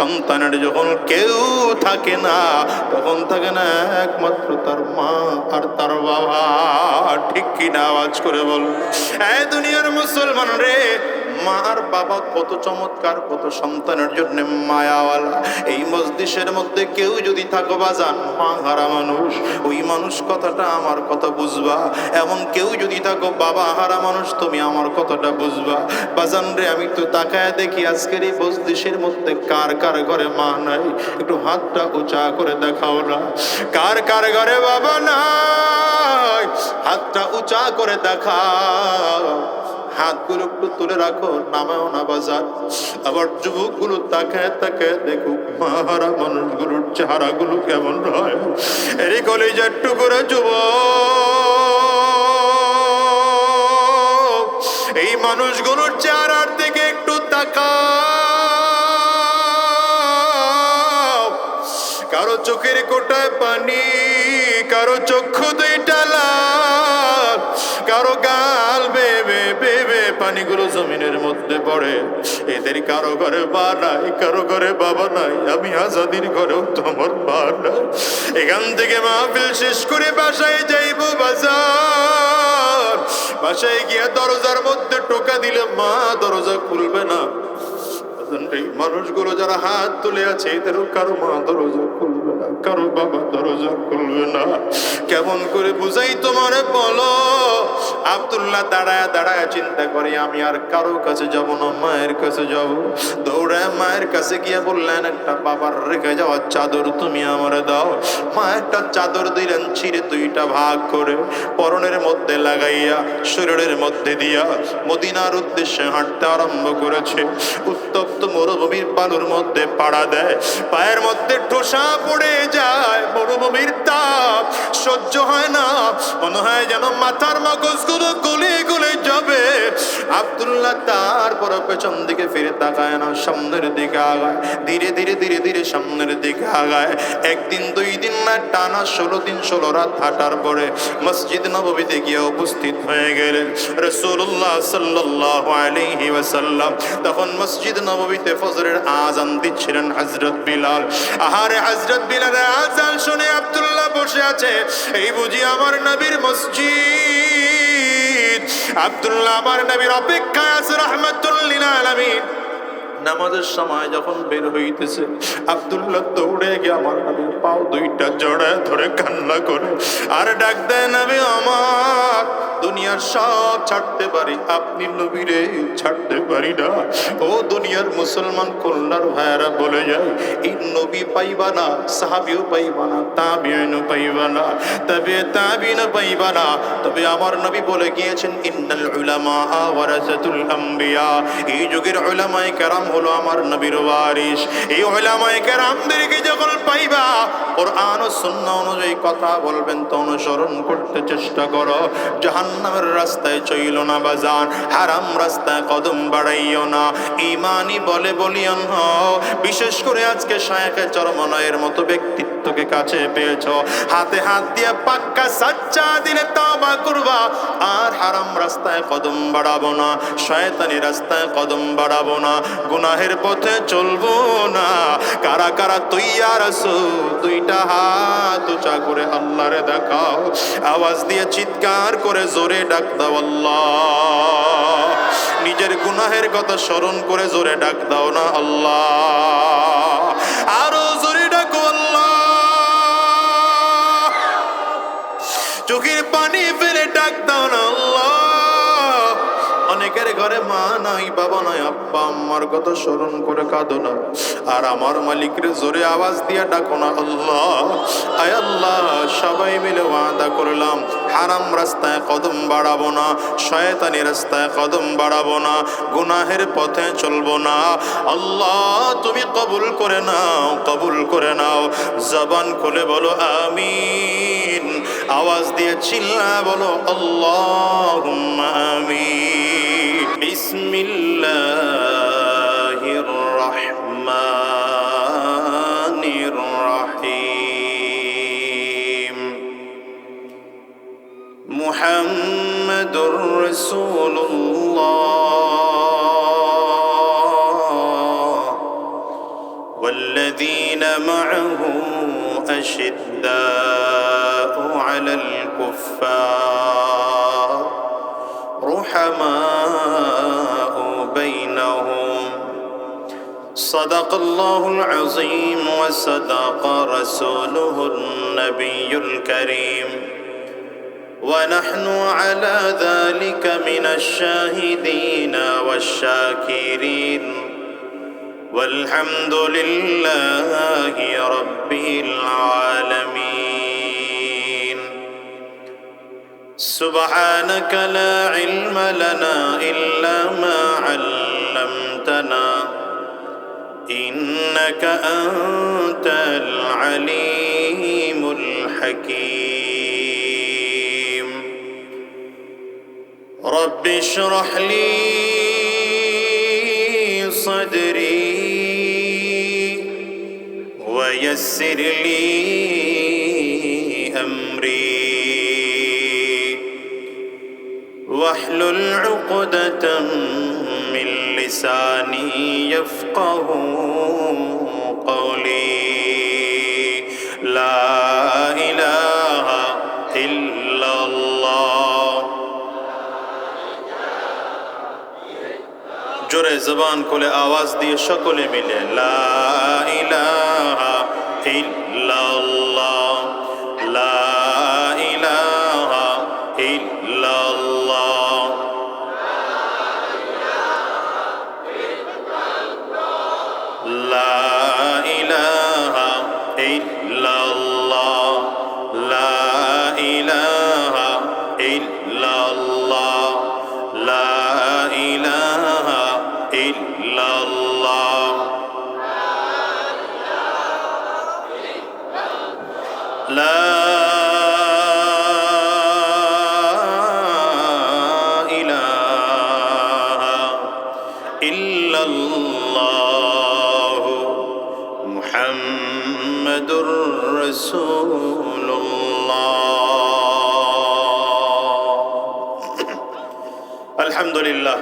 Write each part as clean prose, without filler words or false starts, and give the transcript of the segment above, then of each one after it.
সন্তানের যখন কেউ থাকে না, তখন থাকে না একমাত্র তার মা আর তার বাবা। ঠিক কিনা আওয়াজ করে বল। এই দুনিয়ার মুসলমান রে, মা আর বাবা কত চমৎকার, কত সন্তানের জন্য মায়াওয়ালা। এই মজলিসের মধ্যে কেউ যদি থাকো বাজান মা হারা মানুষ, ওই মানুষ কথাটা আমার কথা বুঝবা। এমন কেউ যদি থাকো বাবা হারা মানুষ, তুমি আমার কথাটা বুঝবা। বাজান রে, আমি তো তাকায় দেখি আজকের এই মজলিসের মধ্যে কার কার ঘরে মা নাই, একটু হাতটা উঁচা করে দেখাও না। কার কার ঘরে বাবা নাই, হাতটা উঁচা করে দেখাও। হাতগুলো একটু তুলে রাখো, নামাও না বাজার। আবার যুবকগুলো তাকায় তাকায় দেখুক মাহারা মানুষগুলোর চেহারাগুলো কেমন হয়। এরই কলেজের টুকরা যুবক, এই মানুষগুলোর চেহারার দিকে একটু তাকাও। কারো চোখের কোটায় পানি, কারো চক্ষু দুইটা লাল, কারো গাল বেবে বেবে পানিগুলো জমিনের মধ্যে পড়ে। এদের কারো ঘরে মা নাই, কারো ঘরে বাবা নাই। আমি আজাদির ঘরেও তোমার মা নাই। এখান থেকে মাহফিল শেষ করে বাসায় যাইবো বাজার। বাসায় গিয়ে দরজার মধ্যে টোকা দিলে মা দরজা খুলবে না। এই মানুষগুলো যারা হাত তুলে আছে, এদেরও কারো মা দরজা খুলবে না, কারো বাবা দরজা খুলবে না। কেমন করে বুঝাই তোমারে বলো? আব্দুল্লাহ দাঁড়ায় দাঁড়ায় চিন্তা করে, আমি আর কারো কাছে যাব না, মায়ের কাছে যাব। দৌড়ায় মায়ের কাছে গিয়ে বললেন, একটা বাবার রেখে যাওয়া চাদর তুমি আমারে দাও। মা একটা চাদর দিলেন, ছিঁড়ে দুইটা ভাগ করে পরনের মধ্যে লাগাইয়া শরীরের মধ্যে দিয়া মদিনার উদ্দেশ্যে হাঁটতে আরম্ভ করেছে। উত্তপ্ত মরুভূমির বালুর মধ্যে পাড়া দেয়, পায়ের মধ্যে ঠোসা পড়ে যায়। মরুভূমির তাপ সহ্য হয় না, মনে হয় যেন মাথার মগজগুলো গলে গলে যাবে। আব্দুল্লাহ তারপর পেছন দিকে ফিরে তাকায় না, সামনের দিকে আগায়। ধীরে ধীরে ধীরে ধীরে সামনের দিকে আগায়। একদিন, দুই দিন না, টানা 16 দিন 16 রাত হাঁটার পরে মসজিদ নববীতে গিয়ে উপস্থিত হয়ে গেলেন রাসূলুল্লাহ সাল্লাল্লাহু আলাইহি ওয়াসাল্লাম। তখন মসজিদ নববীতে ফজরের আযান দিচ্ছিলেন হযরত বিলাল। আহারে, হযরত বিলালের আযান শুনে আব্দুল্লাহ বসে আছে। এই বুঝি আমার নবীর মসজিদ। আব্দুল্লাহ আমার নবীর অপেক্ষায় আছে রাহমাতুল লিল আলামিন। নামাজের সময় যখন বের হইতেছে, আব্দুল্লাহ দৌড়ে গিয়ে আমার নবীর পাও দুইটা জড়ায় ধরে কান্না করে আর ডাক দেয়, নবী আমার, দুনিয়ার সব ছাড়তে পারি, আপনি নবীরে ছাড়তে পারি না। ও দুনিয়ার মুসলমান কল্যাণ ভাইয়ারা বলে যায়, এই নবী পাইবা না, সাহাবীও পাইবা না, তাবিঈনও পাইবা না, তবে তাবিঈনও পাইবা না। তবে আমার নবী বলে গিয়েছেন, ইন্নাল উলামা ওয়ারাসাতুল আম্বিয়া। এই যুগের উলামায়ে কেরাম হলো আমার নবীর ওয়ারিস। এই উলামায়ে কেরামদেরকে যখন পাইবা, কুরআন ও সুন্নাহ অনুযায়ী কথা বলবেন, তো অনুসরণ করতে চেষ্টা করো। জাহান্নামের রাস্তায় চইলো না বাজান, হারাম রাস্তায় কদম বাড়াইও না। ঈমানি বলে বলিয়ান হও। বিশেষ করে আজকে শায়েখে চরমনায়ের মতো ব্যক্তিত্বকে কাছে পেয়েছো, হাতে হাত দিয়ে পাক্কা সাচ্চা দিলে তওবা করবা। আর হারাম রাস্তায় কদম বাড়াবো না, শয়তানি রাস্তায় কদম বাড়াবো না, গুনাহের পথে চলবো না। কারা কারা তৈয়ার আছো? দুইটা হাত উঁচা করে আল্লাহরে দেখাও, আওয়াজ দিয়ে চিৎকার করে জোরে ডাক দাও আল্লাহ। নিজের গুনাহের কথা স্মরণ করে জোরে ডাক দাও না আল্লাহ। আরো জোরে ডাকো আল্লাহ। চোখের পানি ফেলে ডাক দাও না আল্লাহ। অনেকের ঘরে মা নাই, বাবা নাই, আব্বা আম্মার কথা স্মরণ করে কাঁদো না। আর আমার মালিকের জোরে আওয়াজ দিয়ে ডাকো না আল্লাহ। আয় আল্লাহ, সবাই মিলে ওয়াদা করলাম, হারাম রাস্তায় কদম বাড়াবো না, শয়তানি রাস্তায় কদম বাড়াবো না, গুনাহের পথে চলবো না। আল্লাহ তুমি কবুল করে নাও, কবুল করে নাও। জবান খুলে বলো আমিন, আওয়াজ দিয়ে চিল্লা বলো আল্লাহুম্মা আমিন। বিসমিল্লাহির রহমানির রহিম। মুহাম্মাদুর রাসূলুল্লাহ والذين معه أشداء على الكفار رحماء بينهم صدق الله العظيم وصدق رسوله النبي الكريم ونحن على ذلك من الشاهدين والشاكرين والحمد لله رب العالمين سبحانك لا علم لنا إلا ما علمتنا إنك أنت العليم الحكيم رب اشرح لي صدري ويسر لي أمري واحلل عقدة من لساني يفقه قولي لا إله إلا الله জোরে জবান খুলে আওয়াজ দিয়ে সকলে মিলে লা ইলাহা ইল্লাল্লাহ লা ইলাহা ইল্লাল্লাহ লা ইলাহা ইল্লাল্লাহ লা ইলাহা ইল্লাল্লাহ লা ইলাহা ইল্লাল্লাহ লা ইলাহা ইল্লাল্লাহ মুহাম্মাদুর রাসূলুল্লাহ আলহামদুলিল্লাহ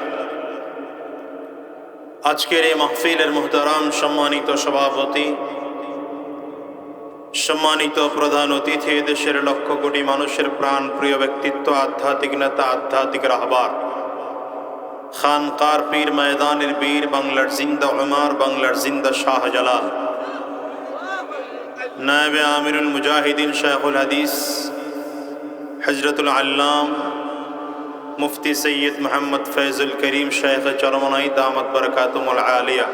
আজকের এই মাহফিলের মুহতারাম সম্মানিত সভাপতি সম্মানিত প্রধান অতিথি দেশের লক্ষ কোটি মানুষের প্রাণ প্রিয় ব্যক্তিত্ব আধ্যাত্মিক নেতা আধ্যাত্মিক রাহবার খানকার পীর ময়দানের বীর বাংলার জিন্দা উমার বাংলার জিন্দা শাহজালাল নায়েবে আমিরুল মুজাহিদিন শাইখুল হাদিস হযরতুল আল্লাম মুফতি সৈয়দ মোহাম্মদ ফৈজুল করিম শেখ চরমনাই দামাত বরকাতুমুল আলিয়া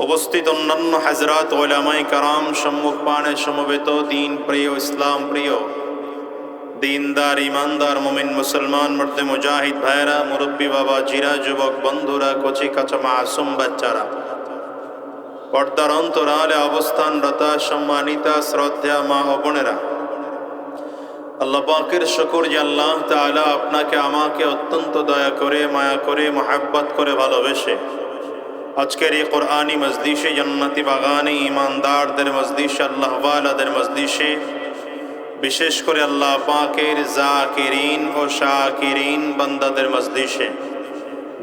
উপস্থিত অন্যান্য হযরত উলামায়ে কেরাম সম্মুখপানে সমবেত দিন প্রিয় ইসলাম প্রিয় দিনদার ইমানদার মুমিন মুসলমান মর্দে মুজাহিদ ভাইরা মুরব্বী বাবা জিরা যুবক বন্ধুরা কচি কাঁচা মাসুম বাচ্চারা পর্দার অন্তরালে অবস্থানরত সম্মানিতা শ্রদ্ধা মা ও বোনেরা আল্লাহ পাকের শুকর যে আল্লাহ তাআলা আপনাকে আমাকে অত্যন্ত দয়া করে মায়া করে মহব্বত করে ভালোবেসে আজকের এই কোরআনী মজলিসে জান্নাতি বাগানে ইমানদারদের মজলিসে আল্লাহ ওয়ালাদের মজলিসে বিশেষ করে আল্লাহ পাকের জাকিরিন ও শাকিরিন বান্দাদের মজলিসে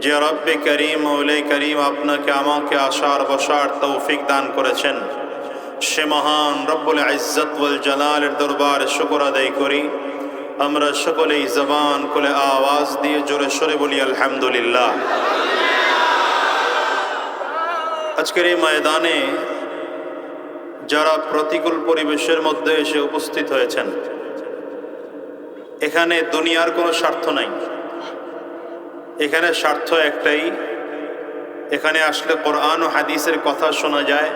যে রব্বে করিম মৌলে করিম আপনাকে আমাকে আসার বসার তৌফিক দান করেছেন সে মহান রব্বুল ইজ্জত ওয়াল জালালের দরবারে শুকর আদায় করি আমরা সকলেই জবান খুলে আওয়াজ দিয়ে জোরে সোরে বলি আলহামদুলিল্লাহ আজকের এই ময়দানে যারা প্রতিকূল পরিবেশের মধ্যে এসে উপস্থিত হয়েছেন এখানে দুনিয়ার কোনো স্বার্থ নাই এখানে স্বার্থ একটাই এখানে আসলে কোরআন ও হাদিসের কথা শোনা যায়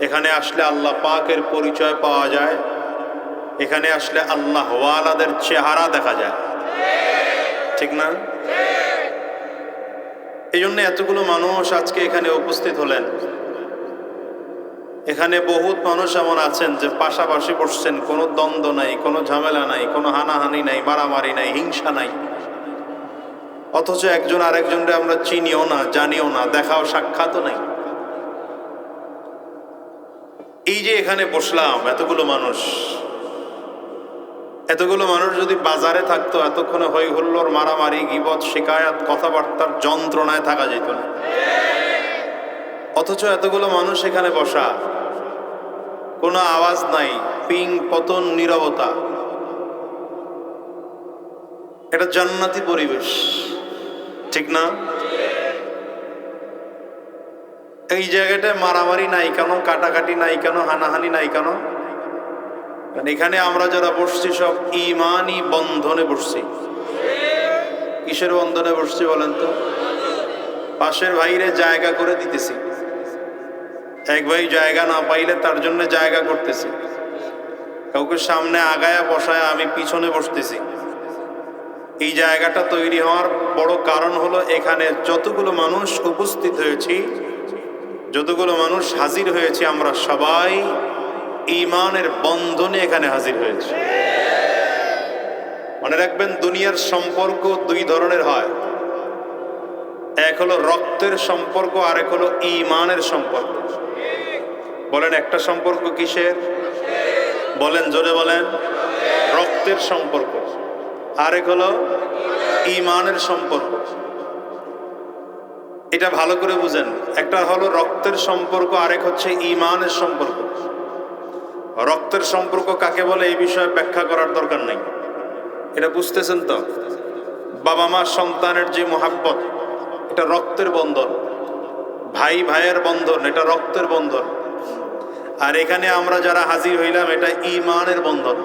এখানে আসলে আল্লাহ পাকের পরিচয় পাওয়া যায় এখানে আসলে আল্লাহ ওয়ালাদের চেহারা দেখা যায় ঠিক না এই জন্য এতগুলো মানুষ আজকে এখানে উপস্থিত হলেন এখানে বহুত মানুষ এমন আছেন যে পাশাপাশি বসছেন কোনো দ্বন্দ্ব নাই কোনো ঝামেলা নাই কোনো হানাহানি নাই মারামারি নাই হিংসা নাই অথচ একজন আরেকজনকে আমরা চিনিও না জানিও না দেখাও সাক্ষাৎও নাই এই যে এখানে বসলাম এতগুলো মানুষ যদি বাজারে থাকতো এতক্ষণে হই হুল্লোড় মারামারি গীবত শিকায়াত কথাবার্তার যন্ত্রণায় থাকা যেত না অথচ এতগুলো মানুষ এখানে বসা, কোনো আওয়াজ নাই, পিং পতন, নীরবতা। এটা জান্নাতি পরিবেশ, ঠিক না? এই জায়গাটায় মারামারি নাই কেন, কাটাকাটি নাই কেন, হানাহানি নাই কেন? কারণ এখানে আমরা যারা বসছি সব ইমানি বন্ধনে বসছি। কিসের বন্ধনে বসছি বলেন তো? পাশের ভাইরে জায়গা করে দিতেছি। এক ভাই জায়গা না পাইলে তার জন্য জায়গা করতেছি। কাউকে সামনে আগায়া বসায় আমি পিছনে বসতেছি। এই জায়গাটা তৈরি হওয়ার বড় কারণ হলো এখানে যতগুলো মানুষ উপস্থিত হয়েছি, যতগুলো মানুষ হাজির হয়েছে, আমরা সবাই ঈমানের বন্ধনে এখানে হাজির হয়েছে। মনে রাখবেন, দুনিয়ার সম্পর্ক দুই ধরনের হয়। এক হলো রক্তের সম্পর্ক, আর এক হলো ঈমানের সম্পর্ক। বলেন, একটা সম্পর্ক কিসের? বলেন, জোরে বলেন। রক্তের সম্পর্ক। আরেক হলো ঈমানের সম্পর্ক। এটা ভালো করে বুঝেন। একটা হলো রক্তের সম্পর্ক, আরেক হচ্ছে ঈমানের সম্পর্ক। রক্তের সম্পর্ক কাকে বলে এই বিষয়ে ব্যাখ্যা করার দরকার নেই, এটা বুঝতেছেন তো? বাবা মা সন্তানের যে মোহাব্বত, এটা রক্তের বন্ধন। ভাই ভাইয়ের বন্ধন, এটা রক্তের বন্ধন। আর এখানে আমরা যারা হাজির হইলাম, এটা ঈমানের বন্ধন।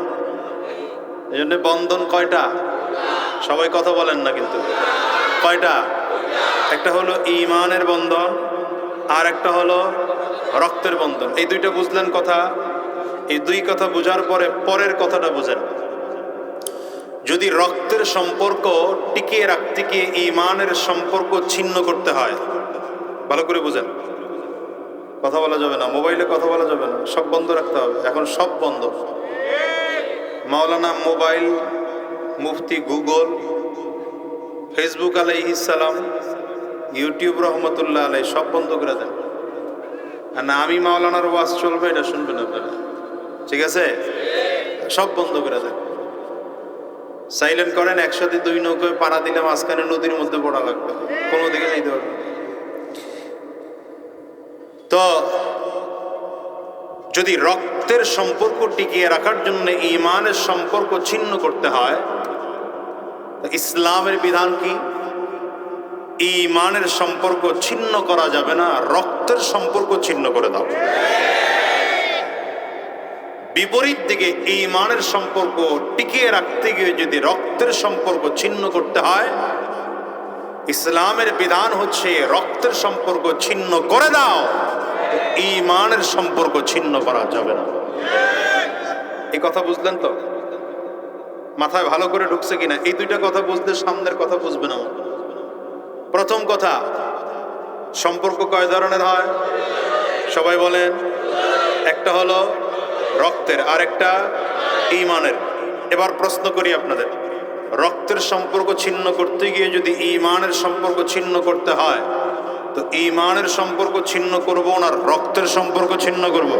এই জন্য বন্ধন কয়টা? সবাই কথা বলেন না কিন্তু। কয়টা? একটা হলো ঈমানের বন্ধন, আর একটা হলো রক্তের বন্ধন। এই দুইটা বুঝলেন কথা? এই দুই কথা বুঝার পরে পরের কথাটা বুঝেন। যদি রক্তের সম্পর্ক টিকিয়ে রাখতে গিয়ে ঈমানের সম্পর্ক ছিন্ন করতে হয়, ভালো করে বুঝেন। কথা বলা যাবে না, মোবাইলে কথা বলা যাবে না, সব বন্ধ রাখতে হবে। এখন সব বন্ধ। মাওলানা মোবাইল, মুফতি গুগল, ফেসবুক আলাইহিস সালাম, ইউটিউব রহমতুল্লাহ আলাই, সব বন্ধ করে দেন। আর না আমি মাওলানার ওয়াজ চলবে এটা শুনবেন আপনারা, ঠিক আছে? সব বন্ধ করে দেন, সাইলেন্ট করেন। একসাথে দুই নৌকায় পাড়া দিলে মাঝখানে নদীর মধ্যে পড়া লাগবে, কোনো দিকে যাইতে পারবে। তো যদি রক্তের সম্পর্ক টিকিয়ে রাখার জন্য ঈমানের সম্পর্ক ছিন্ন করতে হয়, ইসলামের বিধান কি? ঈমানের সম্পর্ক ছিন্ন করা যাবে না, রক্তের সম্পর্ক ছিন্ন করে দাও। বিপরীত দিকে ঈমানের সম্পর্ক টিকিয়ে রাখতে গিয়ে যদি রক্তের সম্পর্ক ছিন্ন করতে হয়, ইসলামের বিধান হচ্ছে রক্তের সম্পর্ক ছিন্ন করে দাও, ঈমানের সম্পর্ক ছিন্ন করা যাবে না। এই কথা বুঝলেন তো? মাথায় ভালো করে ঢুকছে কিনা? এই দুইটা কথা বুঝলে সামনের কথা বুঝবে না। প্রথম কথা, সম্পর্ক কয় ধরনের হয়? সবাই বলেন। একটা হলো রক্তের, আর একটা ঈমানের। এবার প্রশ্ন করি আপনাদের, রক্তের সম্পর্ক ছিন্ন করতে গিয়ে যদি ঈমানের সম্পর্ক ছিন্ন করতে হয়, তো ঈমানের সম্পর্ক ছিন্ন করব না রক্তের সম্পর্ক ছিন্ন করব?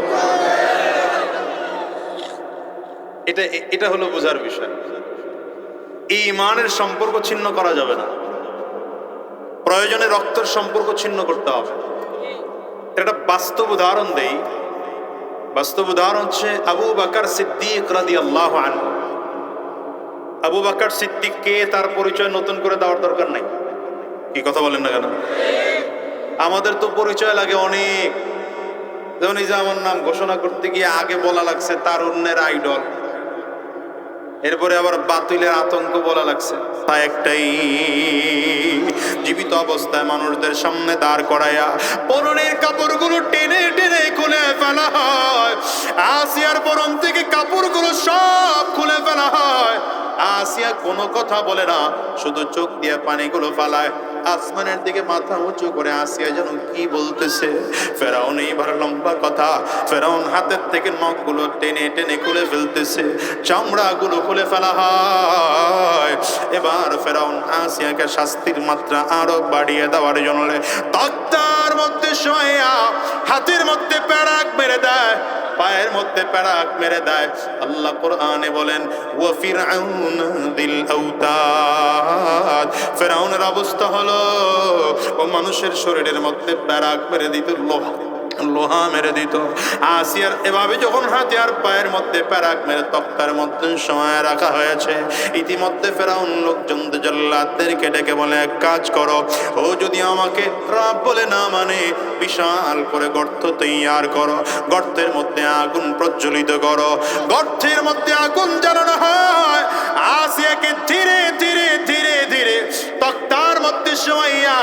এটা হলো বোঝার বিষয়। ঈমানের সম্পর্ক ছিন্ন করা যাবে না, প্রয়োজনে রক্তের সম্পর্ক ছিন্ন করতে হবে। একটা বাস্তব উদাহরণ দেই। বাস্তব উদাহরণ হচ্ছে আবু বকর সিদ্দিক রাদিয়াল্লাহু আনহু। আবু বকর সিদ্দিককে তার পরিচয় নতুন করে দেওয়ার দরকার নাই। কি কথা বলেন না কেন? আমাদের তো পরিচয় লাগে অনেক। যেমন এই যে আমার নাম ঘোষণা করতে গিয়ে আগে বলা লাগছে তারুণ্যের আইডল, এরপরে আবার বাতিলের আতঙ্ক বলা লাগছে। তা একটাই, জীবিত অবস্থায় মানুষদের সামনে দাঁড় করাইয়া পরনের কাপড়গুলো টেনে টেনে খুলে ফেলা হয়। আসিয়ার পরন থেকে কাপড়গুলো সব খুলে ফেলা হয়। আসিয়া কোনো কথা বলে না, শুধু চোখ দিয়ে পানিগুলো ফালায়। আসমানের দিকে মাথা উঁচু করে আসিয়া যেন কি বলতেছে। ফেরাউন এইবার লম্বা কথা, ফেরাউন হাতের থেকে নখগুলো টেনে টেনে খুলে ফেলতেছে, চামড়াগুলো খুলে ফেলা হয়। এবার ফেরাউন আসিয়াকে শাস্তির মাত্রা আরো বাড়িয়ে দেওয়ার জন্য তক্তার মধ্যে শোয়া হাতের মধ্যে প্যারাক মেরে দেয়, পায়ের মধ্যে প্যারাক মেরে দেয়। আল্লাহ কোরআনে বলেন ওয়া ফিরআউন দিল আওতাদ, ফিরআউনের অবস্থা হলো ও মানুষের শরীরের মধ্যে প্যারাক মেরে দিত, লোহা মেরে দিত। আসিয়ার এভাবে যখন হাতে আর পায়ের মধ্যে প্যারাক মেরে তক্তার মধ্যে সময় রাখা হয়েছে, ইতিমধ্যে ফেরাউন লোকজন জল্লাদদেরকে ডেকে বলে এক কাজ করো, ও যদি আমাকে রব বলে না মানে বিশাল করে গর্ত তৈয়ার করো, গর্তের মধ্যে আগুন প্রজ্বলিত করো। গর্তের মধ্যে আগুন জ্বালানো হয়, আসিয়াকে ধীরে ধীরে ধীরে ধীরে তক্তার মধ্যে শোয়াইয়া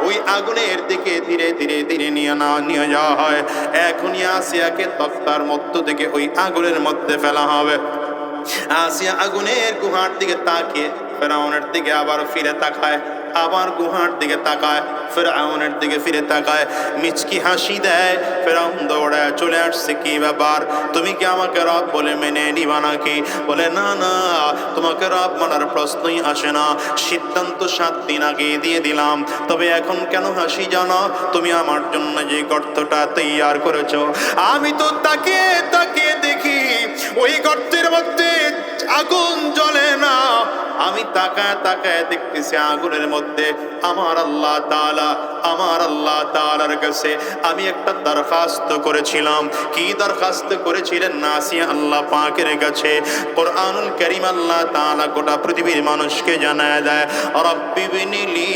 ওই আগুনের দিকে ধীরে ধীরে ধীরে নিয়ে যাওয়া হয়। এখনই আসিয়াকে তক্তার মধ্য থেকে ওই আগুনের মধ্যে ফেলা হবে। আসিয়া আগুনের গুহার দিকে তাকিয়ে ফেরাউনের দিকে আবার ফিরে তাকায়, আবার গুহার দিকে তাকায়, ফেরাউনের দিকে ফিরে তাকায়, মিচকি হাসি দেয়। ফেরাউন দৌড়ায় চলে আসছে, কি ব্যাপার, তুমি কি আমাকে রব বলে মেনে নিবা নাকি? বলে না না, তোমাকে রব মানার প্রশ্নই আসে না, সিদ্ধান্ত 7 দিন আগে দিয়ে দিলাম। তবে এখন কেন হাসি জানো? তুমি আমার জন্য যে গর্তটা তৈয়ার করেছো, আমি তো তাকিয়ে তাকিয়ে দেখি ওই গর্তের মধ্যে আগুন জ্বলে না। আমি তাকায় তাকায় দেখতেছি আগুনের মধ্যে আমার আল্লাহ তাআলার কাছে আমি একটা দরখাস্ত করেছিলাম। কি দরখাস্ত করেছিলেন? নাসিয়া আল্লাহ পাকের কাছে। কোরআনুল কারীম আল্লাহ তাআলা গোটা পৃথিবীর মানুষকে জানায় দেয়, রব্বি বিনিলি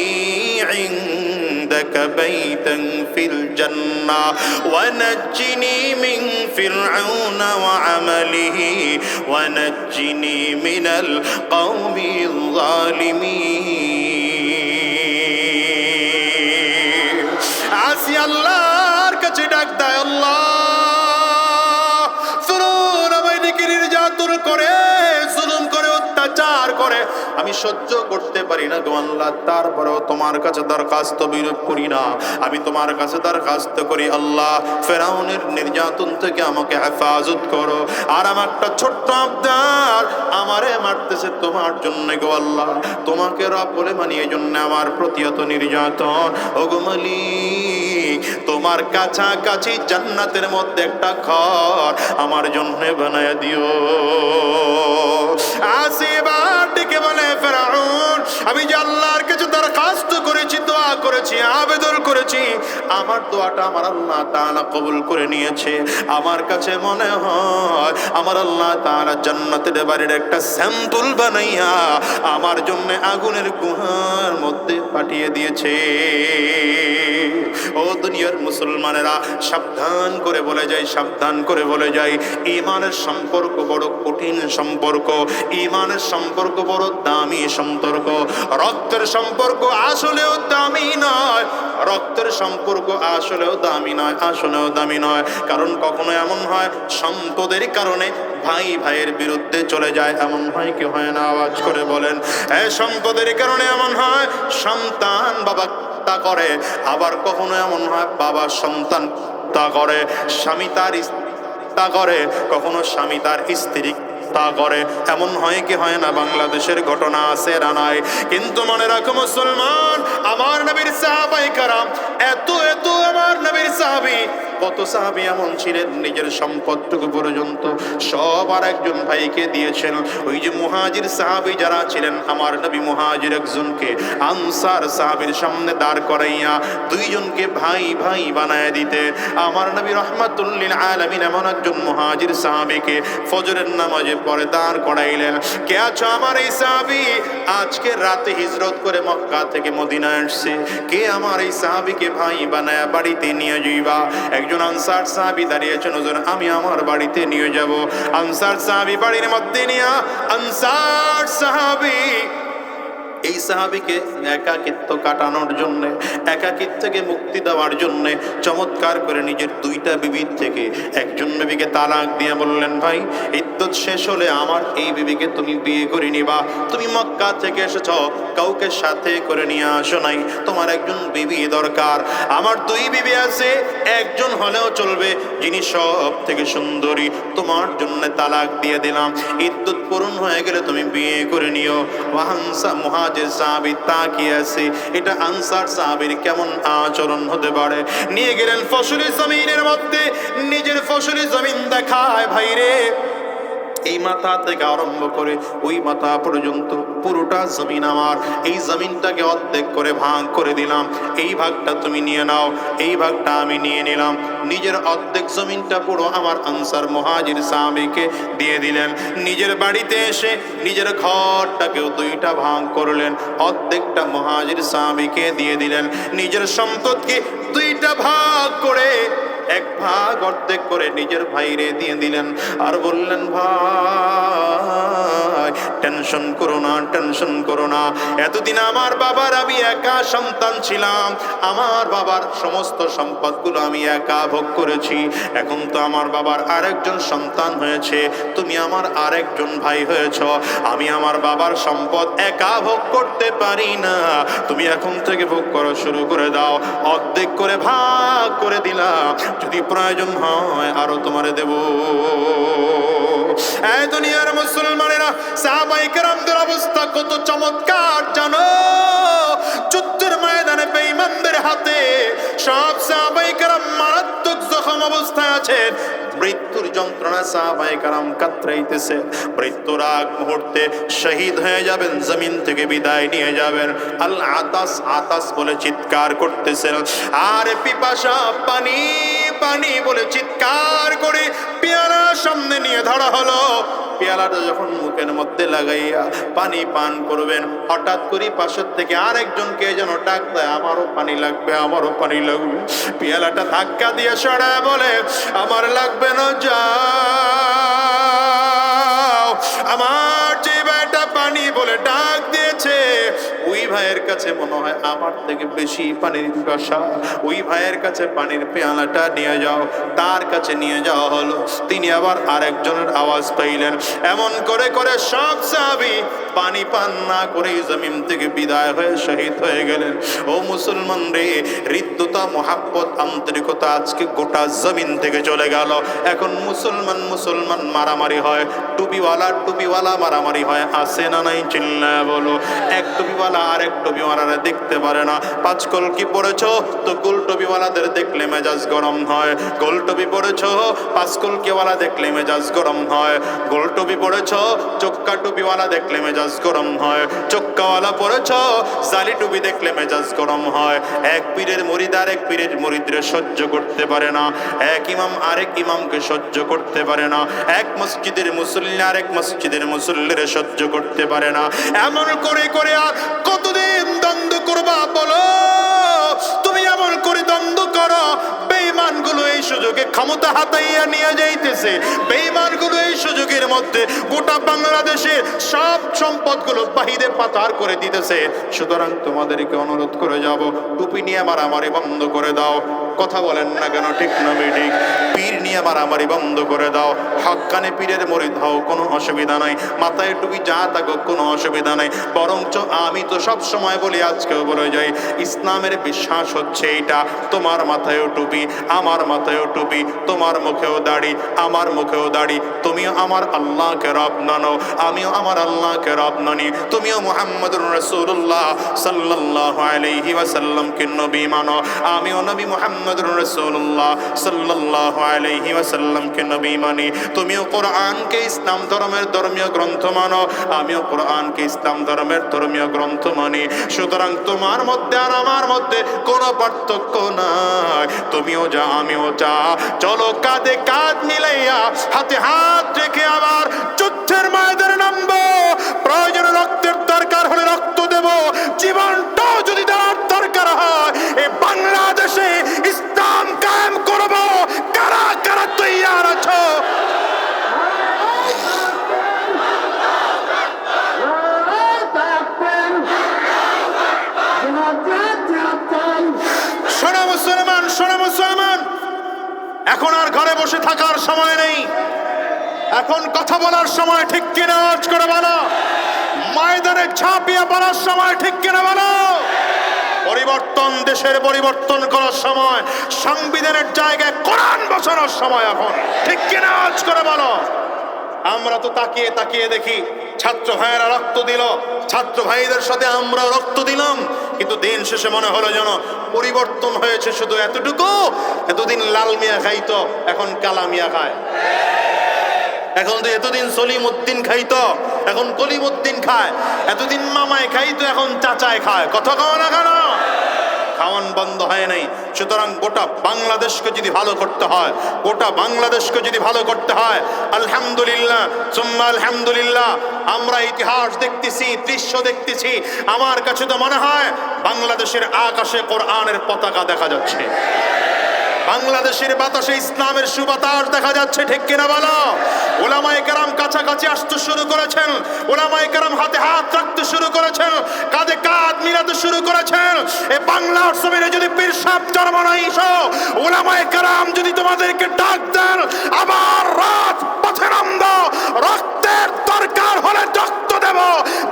ইনদাকা বাইতান ফিল জান্নাহ ওয়া নাজ্জিনি মিন ফিরআউনা ওয়া আমালিহি ওয়া নাজ্জিনি মিনাল কওমিল যালিমিন। আসিয়া আল্লাহর কাছে ডাক দেয়, আল্লাহ ফিরআউন আমাদেরকে নির্যাতন করে, জুলুম করে, অত্যাচার করে, আমি সহ্য করতে পারি না গো আল্লাহ, তারপরেও তোমার কাছে দরখাস্ত বিরোধ করি না, আমি তোমার কাছে দরখাস্ত করি, আল্লাহ ফেরাউনের নির্যাতন থেকে আমাকে হেফাজত করো। আর আমার একটা ছোট্ট আবদার, আমারে মারতেছে তোমার জন্য গো আল্লাহ, তোমাকে রব বলে মানি, এই জন্য আমার প্রতি এত নির্যাতন। ওগো মালিক, তোমার কাছাকাছি জান্নাতের মধ্যে একটা ঘর আমার জন্য বানায় দিও। আসিবার ডেকে বলে, ফেরাউন আমি যে আল্লাহর কাছে দরখাস্ত করেছি, দোয়া করেছি, আবেদন করেছি, আমার দোয়াটা আমার আল্লাহ তাআলা কবুল করে নিয়েছে। আমার কাছে মনে হয় আমার আল্লাহ তাআলা জান্নাতের বাড়ির একটা স্যাম্পল বানাইয়া আমার জন্য আগুনের গুহার মধ্যে পাঠিয়ে দিয়েছে। ও দুনিয়ার মুসলমানেরা, সাবধান করে বলে যাই, সাবধান করে বলে যাই, ঈমানের সম্পর্ক বড় কঠিন সম্পর্ক, ঈমানের সম্পর্ক বড় দামি সম্পর্ক। রক্তের সম্পর্ক আসলেও দামি নয়, রক্তের সম্পর্ক আসলেও দামি নয়, আসলেও দামি নয়। কারণ কখনো এমন হয় সম্পদের কারণে ভাই ভাইয়ের বিরুদ্ধে চলে যায়, এমন হয় কি হয় না? আওয়াজ করে বলেন। সম্পদের কারণে এমন হয় সন্তান বাবা তা করে, আবার কখনো এমন হয় বাবা সন্তান তা করে, স্বামী তার তা করে, কখনো স্বামী তার স্ত্রী তা করে, এমন হয় কি হয় না? বাংলাদেশের ঘটনা আছে না নাই? কিন্তু মনে রাখো মুসলমান, আমার নবীর সাহাবায়ে কেরাম এত এত, আমার নবীর সাহাবী, কত সাহাবী এমন ছিলেন নিজের সম্পদটুকু পর্যন্ত সব আর একজন ভাইকে দিয়েছেন। ওই যে মুহাজির সাহাবী যারা ছিলেন, আমার নবী মুহাজির একজনকে আনসার সাহাবীর সামনে দাঁড় করাইয়া দুইজনকে ভাই ভাই বানায় দিতে। আমার নবী রাহমাতুল লিল আলামিন এমন একজন মুহাজির সাহাবীকে ফজরের নামাজে পরে দাঁড় করাইলেন। কে আছো আমার এই সাহাবী? আজকে রাতে হিজরত করে মক্কা থেকে মদিনায় আসছে, কে আমার এই সাহাবীকে ভাই বানায় বাড়িতে নিয়ে যাইবা? একজন আনসার সাহাবী দাঁড়িয়েছেন, হুজুর আমি আমার বাড়িতে নিয়ে যাব। আনসার সাহাবী বাড়ির মধ্যে নিয়ে, আনসার সাহাবী এই সাহাবীকে একাকিত্ব কাটানোর জন্য, একাকিত্ব থেকে মুক্তি দেওয়ার জন্য চমৎকার করে নিজের দুইটা বিবির থেকে একজন বিবিকে তালাক দিয়ে বললেন, ভাই ইদ্যত শেষ হলে আমার এই বিবিকে তুমি বিয়ে করে নিবা। তুমি মক্কা থেকে এসেছ, কাউকে সাথে করে নিয়ে আসো নাই, তোমার একজন বিবি দরকার। আমার দুই বিবি আছে, একজন হলেও চলবে যিনি সব থেকে সুন্দরী, তোমার জন্য তালাক দিয়ে দিলাম, ইদ্যত পূরণ হয়ে গেলে তুমি বিয়ে করে নিও। ওয়াহানসা মুহাজির মুহাজির সাহাবী তাকিয়ে আছে, এটা আনসার সাহাবীর কেমন আচরণ হতে পারে। নিয়ে গেলেন ফসলি জমিনের মধ্যে, নিজের ফসলি জমিন দেখায়, ভাইরে এই মাথা থেকে আরম্ভ করে ওই মাথা পর্যন্ত পুরোটা জমিন আমার, এই জমিনটাকে অর্ধেক করে ভাগ করে দিলাম, এই ভাগটা তুমি নিয়ে নাও, এই ভাগটা আমি নিয়ে নিলাম। নিজের অর্ধেক জমিনটা পুরো আমার আনসার মুহাজির সাহাবীকে দিয়ে দিলেন। নিজের বাড়িতে এসে নিজের ঘরটাকেও দুইটা ভাগ করলেন, অর্ধেকটা মুহাজির সাহাবীকে দিয়ে দিলেন। নিজের সম্পদকে দুইটা ভাগ করে এক ভাগ অর্ধেক করে নিজের ভাইরে দিয়ে দিলেন। আর বললেন, ভাই টেনশন করো না, টেনশন করো না। এতদিন আমার বাবার আমি একা সন্তান ছিলাম, আমার বাবার সমস্ত সম্পদগুলো আমি একা ভোগ করেছি। এখন তো আমার বাবার আরেকজন সন্তান হয়েছে, তুমি আমার আরেকজন ভাই হয়েছ। আমি আমার বাবার সম্পদ একা ভোগ করতে পারি না, তুমি এখন থেকে ভোগ করা শুরু করে দাও। অর্ধেক করে ভাগ করে দিলাম, যদি প্রয়োজন হয় আরো তোমারে দেব। এই দুনিয়ার মুসলমানেরা, সাহাবায়ে কেরামদের অবস্থা কত চমৎকার জানো? যুদ্ধের ময়দানে বেঈমানদের হাতে সব সাহাবায়ে কেরাম মারাত্মক জখম অবস্থায় আছেন। মৃত্যুর যন্ত্রণা সাহাবায়ে কেরাম কাতরাইতেছে। মৃত্যুর আগ মুহূর্তে শহীদ হয়ে যাবেন, জমিন থেকে বিদায় নিয়ে যাবেন। আল আতাস, আতাস বলে চিৎকার করতেছেন। আর পিপাসা, পানি পানি বলে চিৎকার করে পেয়ালা সামনে নিয়ে ধরা হলো। পেয়ালাটা যখন মুখের মধ্যে লাগাইয়া পানি পান করবেন, হঠাৎ করে পাশের থেকে আরেকজনকে যেন ডাক দেয়, আমারও পানি লাগবে, আমারও পানি লাগবে। পেয়ালাটা ধাক্কা দিয়ে সরায় বলে, আমার লাগবে না, যাও। আমার যে ভাইটা পানি বলে ডাক দিয়েছে, ওই ভাইয়ের কাছে মনে হয় আমার থেকে বেশি পানির পিপাসা, ওই ভাইয়ের কাছে পানির পেয়ালাটা নিয়ে যাও। তার কাছে নিয়ে যাওয়া হলো। তিনি আবার আরেকজনের আওয়াজ পাইলেন। এমন করে করে সব সাহাবী পানি পান না করে জমিন থেকে বিদায় হয়ে শহীদ হয়ে গেলেন। ও মুসলমান রে, হৃদ্যতা, মোহাব্বত, আন্তরিকতা আজকে গোটা জমিন থেকে চলে গেল। এখন মুসলমান মুসলমান মারামারি হয়, টুপিওয়ালা টুপিওয়ালা মারামারি হয়, আসে না নাই? চিল্লায় বলো। এক টুপিওয়ালা আরেক টুপিওয়ালারা দেখতে পারে না। পাঁচ কলকি পড়েছো তো গোল টুপিওয়ালাদের দেখলে মেজাজ গরম হয়, গোল টুপি পড়েছো পাঁচ কলকিওয়ালা দেখলে মেজাজ গরম হয়, গোল টুপি পড়েছো চোক্কা টুপিওয়ালা দেখলে মেজাজ গরম হয়, চোক্কাওয়ালা পড়েছো জালি টুপি দেখলে মেজাজ গরম হয়। এক পীরের মুরিদ আরেক পীরের মুরিদরে সহ্য করতে পারে না, এক ইমাম আরেক ইমামকে সহ্য করতে পারে না, এক মসজিদের মুসল্লি আরেক মসজিদের মুসল্লিরে সহ্য করতে পারে না। এমন করে করে আর কতদিন দ্বন্দ্ব করবা বলো? তুমি এমন করে দ্বন্দ্ব করো, বেঈমানগুলো এই সুযোগে ক্ষমতা হাতাইয়া নিয়ে যাইতেছে। বেঈমানগুলো এই সুযোগের মধ্যে গোটা বাংলাদেশের সব সম্পদগুলো বাহিরে পাচার করে দিতেছে। সুতরাং তোমাদেরকে অনুরোধ করে যাব, টুপি নিয়ে মারামারি বন্ধ করে দাও। কথা বলেন না কেন? ঠিক না বেঠিক? পীর নিয়ে মারামারি বন্ধ করে দাও। হক্কানে পীরের মুরিদ হও, কোনো অসুবিধা নাই। মাথায় টুপি যা থাকুক, কোনো অসুবিধা নাই। বরঞ্চ আমি তো সব সময় বলি, আজকেও বলে যাই, ইসলামের বিশ্বাস হচ্ছে এইটা, তোমার মাথায়ও টুপি, আমার মাথায়ও টুপি, তোমার মুখেও দাড়ি, আমার মুখেও দাড়ি। তুমিও আমার আল্লাহকে রব মানো, আমিও আমার আল্লাহকে রব মানি। তুমিও মুহাম্মদুর রাসূলুল্লাহ সাল্লাল্লাহু আলাইহি ওয়াসাল্লামকে নবী মানো, আমিও নবী মুহাম্মদুর রাসূলুল্লাহ সাল্লাল্লাহু আলাইহি ওয়াসাল্লামকে নবী মানি। তুমিও কোরআনকে ইসলাম ধর্মের ধর্মীয় গ্রন্থ মানো, আমিও কোরআনকে ইসলাম ধর্মের ধর্মীয় গ্রন্থ মানি। সুতরাং তোমার মধ্যে আর আমার মধ্যে কোনো পার্থক্য নাই। তুমিও যা আমিও যা, চলো কাঁধে কাঁধ মিলাইয়া হাতে হাত রেখে আবার যুদ্ধের ময়দানে নামবো। প্রয়োজনে রক্তের দরকার হলে রক্ত দেব, জীবনটাও যদি দেওয়ার দরকার হয় এই বাংলাদেশে ইসলাম কায়েম করব। কারা কারা তৈয়ার আছো? শোনো মুসলমান, শোনো মুসলমান, এখন আর ঘরে বসে থাকার সময় নেই, এখন কথা বলার সময়। ঠিক কিনা? আওয়াজ করে বলো। ময়দানে ঝাঁপিয়ে পড়ার সময়। ঠিক কিনা বলো। পরিবর্তন, দেশের পরিবর্তন করার সময়, সংবিধানের জায়গায় কোরআন বসানোর সময় এখন। ঠিক কিনা? আওয়াজ করে বলো। আমরা তো তাকিয়ে তাকিয়ে দেখি ছাত্র ভাইয়েরা রক্ত দিল, ছাত্র ভাইদের সাথে আমরা রক্ত দিলাম, কিন্তু দিন শেষে মনে হলো যেন পরিবর্তন হয়েছে শুধু এতটুকু, এতদিন লাল মিয়া খাইতো এখন কালা মিয়া খায়, এখন তো এতদিন সলিম উদ্দিন খাইতো এখন কলিম উদ্দিন খায়, এতদিন মামায় খাইতো এখন চাচায় খায়। কথা কও না কেন? খাওয়ান বন্ধ হয় নাই। সুতরাং গোটা বাংলাদেশকে যদি ভালো করতে হয়, গোটা বাংলাদেশকে যদি ভালো করতে হয়, আলহামদুলিল্লাহ সুম্মা আলহামদুলিল্লাহ, আমরা ইতিহাস দেখতেছি, দৃশ্য দেখতেছি, আমার কাছে তো মনে হয় বাংলাদেশের আকাশে কোরআনের পতাকা দেখা যাচ্ছে, বাংলাদেশের বাতাসে ইসলামের সুবাতাস দেখা যাচ্ছে, ঠিক কিনা বলো? ওলামায়ে কেরাম কাছাকাছি আসতে শুরু করেছেন, ওলামায়ে কেরাম হাতে হাত রাখতে শুরু করেছেন, কাঁধে কাঁধ মিলাতে শুরু করেছেন। এই বাংলার জমিনে যদি পীর সাহেব জন্মাইছ, ওলামায়ে কেরাম যদি তোমাদেরকে ডাক দেন, আবার রাত পথে নামব, রক্তের দরকার হলে রক্ত দেব,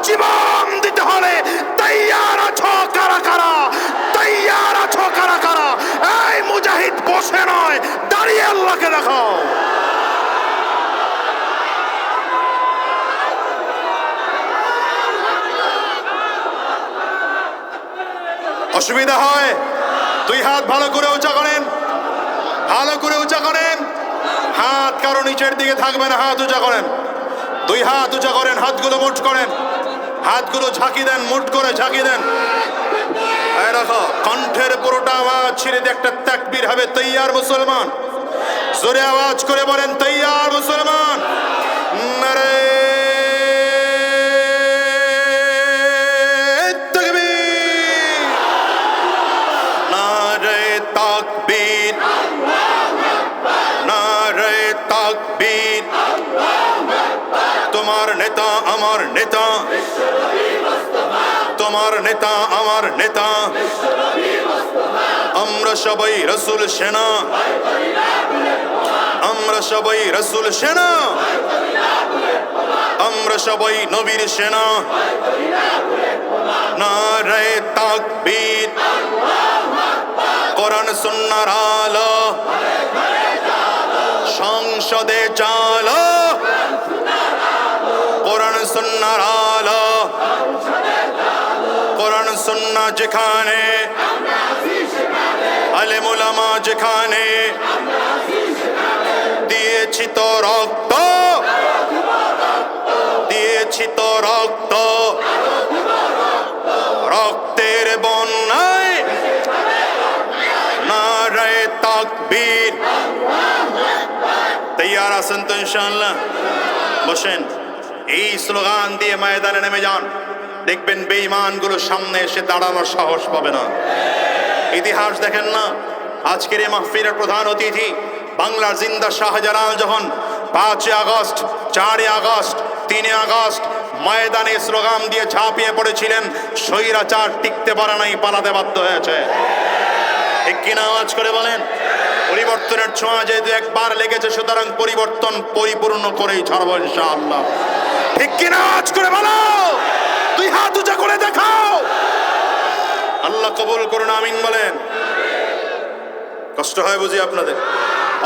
জীবন দিতে হলে তৈয়ার আছো কারা কারা? তৈয়ার আছো কারা কারা? এই মুজাহিদ বসে নয়, দাঁড়িয়ে আল্লাহকে দেখাও। অসুবিধা হয়? দুই হাত ভালো করে উঁচা করেন, ভালো করে উঁচা করেন, হাত কারো নিচের দিকে থাকবে না, হাত উঁচা করেন, দুই হাত উঁচা করেন, হাতগুলো মুঠ করেন, হাতগুলো ঝাঁকি দেন, মুঠ করে ঝাঁকি দেন। রাখো কণ্ঠের পুরোটা আওয়াজ ছেড়ে দিয়ে একটা তাকবীর হবে, তৈয়ার মুসলমান। জোরে আওয়াজ করে বলেন তৈয়ার মুসলমান। নারে তাকবীর, নারে তাকবীর, নারে তাকবীর। তোমার নেতা আমার নেতা, তোমার নেতা আমার নেতা, আমরা সবাই রাসূল সেনা, আমরা সবাই রাসূল সেনা, আমরা সবাই নবীর সেনা। নারে তাকবীর, কোরআন সুন্নাহর আলো সংসদে চালো, কোরআন সুন্নাহর আলো, কোরআন সুন্নাহ যেখানে, আলেম ওলামা যেখানে, দিয়েছি তো রক্ত, দিয়েছি তো রক্ত, রক্তের বন্যায় নারে তাকবীর। তৈয়ার আছেন তো ইনশাআল্লাহ? বসেন। এই স্লোগান দিয়ে ময়দানে নেমে যান, দেখবেন বেঈমানগুলো সামনে এসে দাঁড়ানোর সাহস পাবে না। ইতিহাস দেখেন না, আজকের এই মাহফিলের প্রধান অতিথি বাংলার জিন্দা শাহজালাল যখন 5 আগস্ট, 4 আগস্ট, 3 আগস্ট ময়দানে স্লোগান দিয়ে ঝাঁপিয়ে পড়েছিলেন, স্বৈরাচার টিকতে পারে নাই, পালাতে বাধ্য হয়েছে। ঠিক কিনা আওয়াজ করে বলেন? পরিবর্তনের ছোঁয়া যেহেতু একবার লেগেছে, সুতরাং পরিবর্তন পরিপূর্ণ করেই ছাড়বো ইনশাআল্লাহ। ঠিক কিনা আওয়াজ করে বলো, দুই হাত উঁচা করে দেখাও। আল্লাহ কবুল করুন, আমিন বলেন। কষ্ট হয় বুঝি আপনাদের?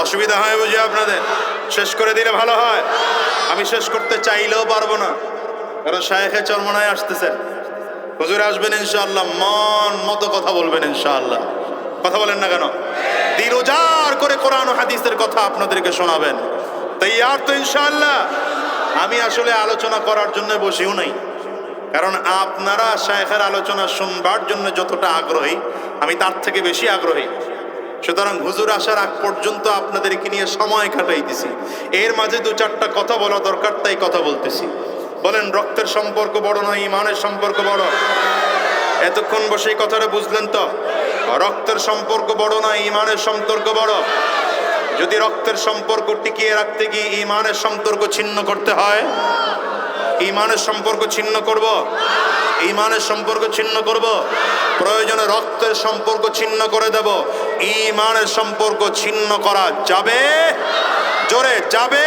অসুবিধা হয় বুঝি আপনাদের? শেষ করে দিলে ভালো হয়। আমি শেষ করতে চাইলেও পারবো না, কারণ শায়েখে চরমনায় আসতেছেন, হুজুর আসবেন ইনশাআল্লাহ, মন মতো কথা বলবেন ইনশাআল্লাহ। কথা বলেন না কেন? দিল উজাড় করে কোরআন ও হাদিসের কথা আপনাদেরকে শোনাবেন। তৈয়ার তো ইনশাআল্লাহ? আমি আসলে আলোচনা করার জন্য বসেও নাই, কারণ আপনারা শায়েখের আলোচনা শুনবার জন্য যতটা আগ্রহী, আমি তার থেকে বেশি আগ্রহী। সুতরাং হুজুর আসার আগ পর্যন্ত আপনাদেরকে নিয়ে সময় কাটাইতেছি, এর মাঝে 2-4টা কথা বলা দরকার, তাই কথা বলতেছি। বলেন, রক্তের সম্পর্ক বড় নয়, ইমানের সম্পর্ক বড়? এতক্ষণ বসে এই কথাটা বুঝলেন তো? রক্তের সম্পর্ক বড় নয়, ইমানের সম্পর্ক বড়। যদি রক্তের সম্পর্ক টিকিয়ে রাখতে গিয়ে ইমানের সম্পর্ক ছিন্ন করতে হয়, ইমানের সম্পর্ক ছিন্ন করব, ইমানের সম্পর্ক ছিন্ন করব, প্রয়োজনে রক্তের সম্পর্ক ছিন্ন করে দেব, ইমানের সম্পর্ক ছিন্ন করা যাবে? জোরে যাবে,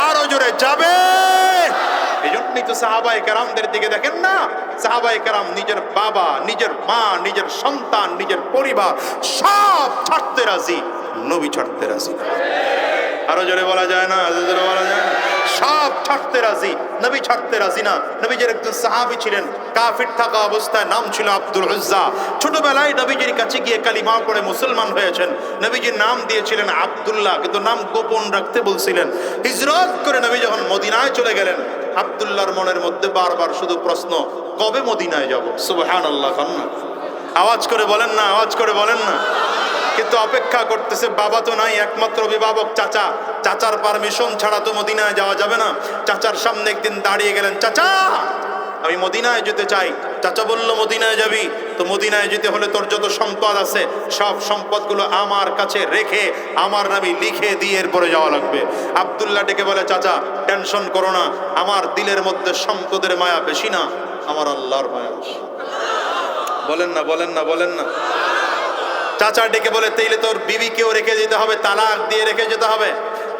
আরো জোরে যাবে। এই জন্যই তো সাহাবায়ে কেরামদের দিকে দেখেন না, সাহাবায়ে কেরাম নিজের বাবা, নিজের মা, নিজের সন্তান, নিজের পরিবার সব ছাড়তে রাজি, নবী ছাড়তে রাজি। আরো জোরে বলা যায় না? জোরে বলা যায়? সব ছাড়তে রাজি, নবী ছাড়তে রাজি না। নবীজির একজন সাহাবী ছিলেন, কাফির থাকা অবস্থায়, নাম ছিল আব্দুল উজ্জা। ছোটবেলায় নবীজির কাছে গিয়ে কালিমা পড়ে মুসলমান হয়েছেন। নবীজির নাম দিয়েছিলেন আব্দুল্লাহ, কিন্তু নাম গোপন রাখতে বলছিলেন। হিজরত করে নবী যখন মদিনায় চলে গেলেন, আব্দুল্লাহর মনের মধ্যে বারবার শুধু প্রশ্ন, কবে মদিনায় যাব? সুবহানাল্লাহ। কান্না আওয়াজ করে বলেন না, আওয়াজ করে বলেন না। কিন্তু অপেক্ষা করতেছে, বাবা তো নাই, একমাত্র অভিভাবক চাচা। চাচার পারমিশন ছাড়া তো মদিনায় যাওয়া যাবে না। চাচার সামনে একদিন দাঁড়িয়ে গেলেন, চাচা আমি মদিনায় যেতে চাই। চাচা বলল, মদিনায় যাবি তো মদিনায় যেতে হলে তোর যত সম্পদ আছে সব সম্পদগুলো আমার কাছে রেখে আমার নামে লিখে দিয়ে এরপরে যাওয়া লাগবে। আব্দুল্লাহ ডেকে বলে, চাচা টেনশন করো না, আমার দিলের মধ্যে সম্পদের মায়া বেশি না, আমার আল্লাহর মায়া বেশি। বলেন না, বলেন না, বলেন না। চাচা ডেকে বলে, তাইলে তোর বিবিকেও রেখে যেতে হবে, তালাক দিয়ে রেখে যেতে হবে।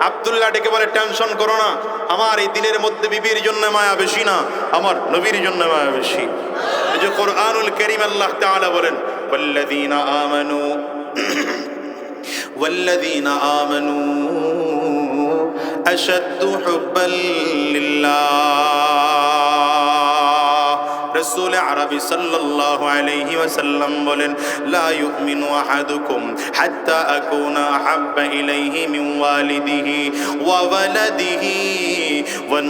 আব্দুল্লাহ ডেকে বলে, টেনশন করো না, আমার এই দিলের মধ্যে বিবির জন্য মায়া বেশি না, আমার নবীর জন্য মায়া বেশি। এই যে কোরআনুল কারীম আল্লাহ তাআলা বলেন, ওয়াল্লাযীনা আমানু ওয়াল্লাযীনা আমানু আশাদ্দু হুব্বাল লিল্লাহ। রাসূল আরবি সাল্লাল্লাহু আলাইহি ওয়াসাল্লাম বলেন, লা ইউমিনু আহাদুকুম হাত্তা আকুনা আহাব্বা ইলাইহি মিন ওয়ালিদিহি ওয়া ওয়ালাদিহি ওয়ান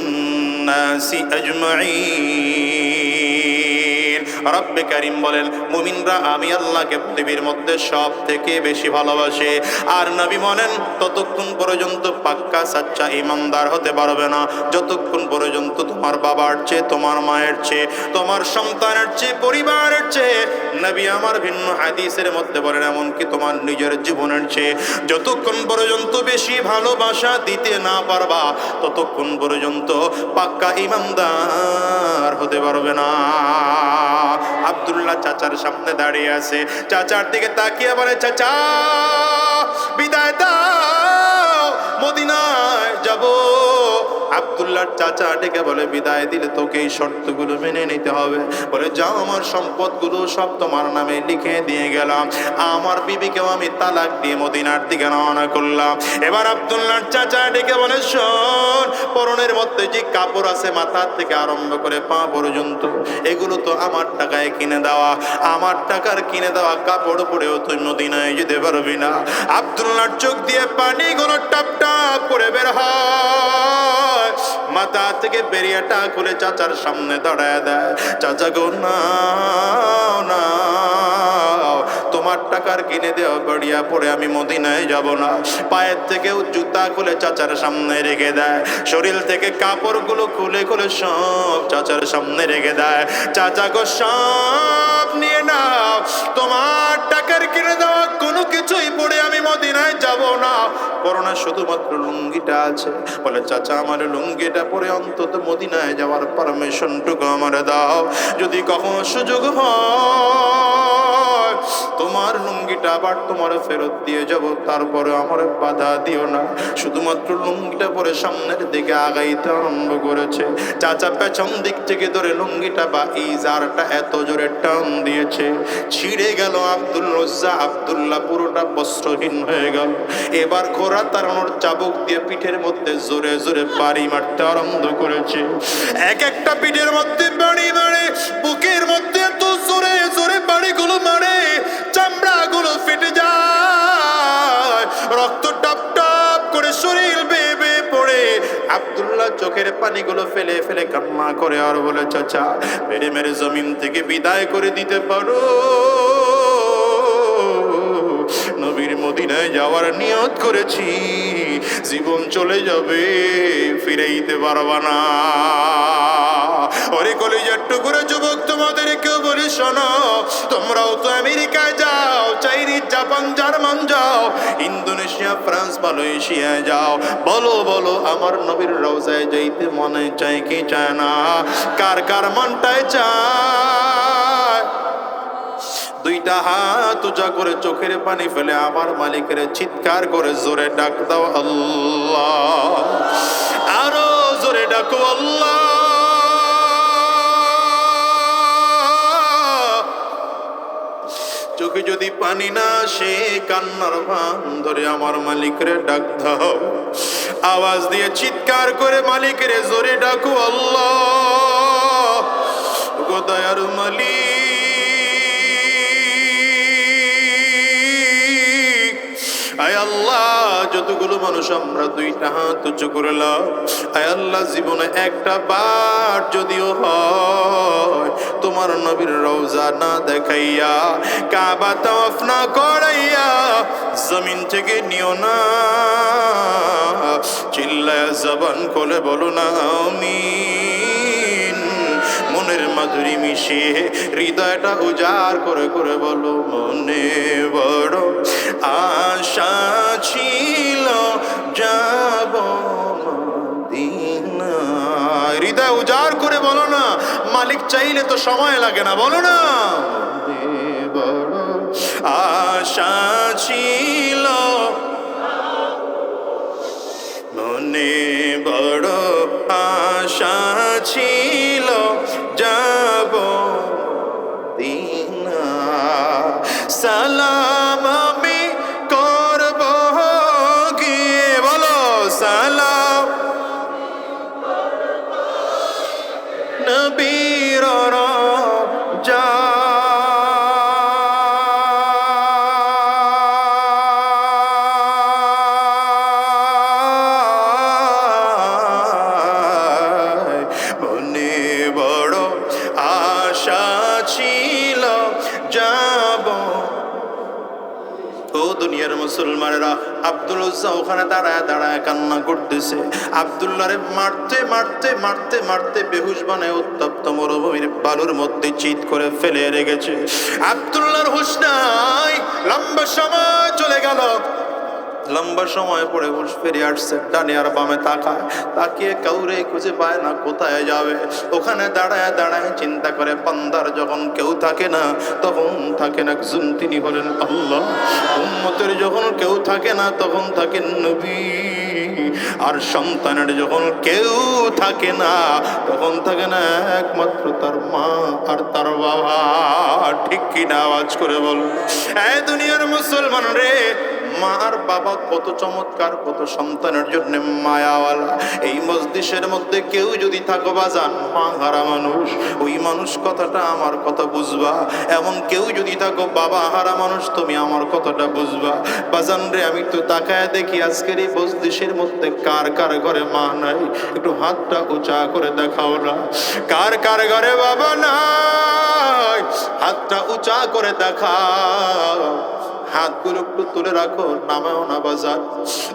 নাসি আজমাইন। রব্বে কারীম বলেন, মুমিনরা আমি আল্লাহকে পৃথিবীর মধ্যে সব থেকে বেশি ভালোবাসে। আর নবী বলেন, ততক্ষণ পর্যন্ত পাক্কা সাচ্চা ইমানদার হতে পারবে না যতক্ষণ পর্যন্ত তোমার বাবার চেয়ে, তোমার মায়ের চেয়ে, তোমার সন্তানের চেয়ে, পরিবারের চেয়ে, নবী আমার ভিন্ন হাদিসের মধ্যে বলেন এমনকি তোমার নিজের জীবনের চেয়ে যতক্ষণ পর্যন্ত বেশি ভালোবাসা দিতে না পারবা ততক্ষণ পর্যন্ত পাক্কা ইমানদার হতে পারবে না। আব্দুল্লাহ চাচার সামনে দাঁড়িয়ে আছে, চাচার দিকে তাকিয়ে বলে, চাচা বিদায় দাও, মদিনায় যাব। আব্দুল্লাহর চাচা ডেকে বলে, বিদায় দিলে তোকে এই শর্তগুলো মেনে নিতে হবে। বলে, যাও, আমার সম্পদগুলো সব তোমার নামে লিখে দিয়ে গেলাম, আমার বিবিকেও আমি তালাক দিয়ে মদিনার দিকে রওনা করলাম। এবার আব্দুল্লাহর চাচা ডেকে বলে, শোন, পরনের মধ্যে যে কাপড় আছে মাথার থেকে আরম্ভ করে পা পর্যন্ত, এগুলো তো আমার টাকায় কিনে দেওয়া, আমার টাকার কিনে দেওয়া কাপড় পরেও তুই মদিনায় যেতে পারবি না। আব্দুল্লাহর চোখ দিয়ে পানিগুলো টাপ টাপ করে বের হয়, মাথা থেকে বেরিয়াটা খুলে চাচার সামনে দাঁড়ায় দেয়। চাচা গো, নাও নাও, তোমার টাকার কিনে দেওয়া বাড়িয়া পরে আমি মদিনায় যাব না। পায়ের থেকেও জুতা খুলে চাচার সামনে রেখে দেয়, শরীর থেকে কাপড়গুলো খুলে খুলে সব চাচার সামনে রেখে দেয়। চাচা গো, সব নিয়ে নাও, তোমার টাকার কিনে দেওয়া কোনো কিছুই পরে আমি মদিনায় যাব না, পরনে শুধুমাত্র লুঙ্গিটা আছে। বলে, চাচা আমার লুঙ্গিটা পরে অন্তত মদিনায় যাওয়ার পারমিশনটুকু আমার দাও। যদি কখনো সুযোগ হয় তোমার লুঙ্গিটা আবার তোমার ফেরত দিয়ে যাব, তারপরে আমার বাধা দিও না। শুধুমাত্র লুঙ্গিটা পরে সামনের দিকে আগাইতে আরম্ভ করেছে। চাচা পেছন দিক থেকে ধরে লুঙ্গিটা বা ইজারটা এত জোরে টান দিয়েছে, ছিঁড়ে গেল। আব্দুল্লাহ পুরোটা বস্ত্রহীন হয়ে গেল। এবার ঘোড়া তাড়ানোর চাবুক দিয়ে পিঠের মধ্যে জোরে জোরে বাড়ি মারতে আরম্ভ করেছে। এক একটা পিঠের মধ্যে বাড়ি মারে, বুকের মধ্যে এত জোরে জোরে বাড়িগুলো মারে, চামড়াগুলো ফেটে যায়, রক্ত টাপ টাপ করে শরীর বেয়ে বেয়ে পড়ে। আব্দুল্লাহ চোখের পানিগুলো ফেলে ফেলে কান্না করে আর বলে, চাচা মেরে মেরে জমিন থেকে বিদায় করে দিতে পারো, নবীর মদিনায় যাওয়ার নিয়ত করেছি, জীবন চলে যাবে, ফিরেইতে পারবা না। ওরে কলিজার টুকরো যুবক, তোমাদের কেউ বলি শোনো, তোমরাও তো আমেরিকায় যাও, চাইনিজ, জাপান, জার্মান যাও, ইন্দোনেশিয়া, ফ্রান্স, মালয়েশিয়ায় যাও, বলো বলো আমার নবীর রওজায় যাইতে মনে চায় কি চায় না? কার কার মনটায় চায়? দুইটা হাত উঁচা করে চোখের পানি ফেলে আমার মালিকের চিৎকার করে জোরে ডাক দাও, আল্লাহ। আরো জোরে ডাকো, আল্লাহ। চোখে যদি পানি না আসে, কান্নার ভান ধরে আমার মালিকরে ডাক দাও, আওয়াজ দিয়ে চিৎকার করে মালিকরে জোরে ডাকো, আল্লাহ গো দয়ার মালিক। আয় আল্লাহ, যতগুলো মানুষ আমরা দুইটা হাত উঁচু করলাম, আয় আল্লাহ জীবনে একটা বার যদিও হয় তোমার নবীর রওজা না দেখাইয়া, কাবা তাওয়াফ না করাইয়া জমিন থেকে নিও না। চিল্লায়া জবান খুলে বলো না আমিন। মনের মাধুরী মিশিয়ে হৃদয়টা উজাড় করে করে বলো, মনে বড় আশা ছিল যাব মদিনা। হৃদয় উজাড় করে বলো না, মালিক চাইলে তো সময় লাগে না, বলো না। মনে বড় আশা ছিল, মনে বড় আশা ছিল যাব মদিনা। সালাম আমি করব গিয়ে, বলো সালাম নবীর রওজা। মনে বড় আশা ছিল যাব। ও দুনিয়ার মুসলমানেরা, আব্দুল উজ্জা ওখানে দাঁড়ায় দাঁড়ায় কান্না করতেছে। আব্দুল্লাহরে মারতে মারতে মারতে মারতে বেহুশ বানায় উত্তপ্ত মরুভূমির বালুর মধ্যে চিৎ করে ফেলে রেখেছে। আব্দুল্লাহর হুঁশ নাই, লম্বা সময় চলে গেল। লম্বা সময় পরে হুঁশ ফিরে আসছে, ডানে আর বামে তাকায়, তাকিয়ে কাউরে খুঁজে পায় না, কোথায় যাবে। ওখানে দাঁড়ায় দাঁড়ায় চিন্তা করে, বান্দার যখন কেউ থাকে না তখন থাকেন একজন, তিনি হলেন আল্লাহ। উম্মতের যখন কেউ থাকে না তখন থাকেন নবী। আর সন্তানের যখন কেউ থাকে না তখন থাকে না একমাত্র তার মা আর তার বাবা। ঠিক কিনা আওয়াজ করে বল। এই দুনিয়ার মুসলমান রে, মা আর বাবা কত চমৎকার, কত সন্তানের জন্য মায়াওয়ালা। এই মজলিসের মধ্যে কেউ যদি থাকো বাজান মা হারা মানুষ, ওই মানুষ কথাটা আমার কথা বুঝবা। এমন কেউ যদি থাকো বাবা হারা মানুষ, তুমি আমার কথাটা বুঝবা। বাজান রে, আমি তো তাকায় দেখি আজকের এই মজলিসের মধ্যে কার কার ঘরে মা নাই, একটু হাতটা উঁচা করে দেখাও না। কার কার ঘরে বাবা নাই, হাতটা উঁচা করে দেখাও। হাতগুলো একটু তুলে রাখো, নামাও না বাজার।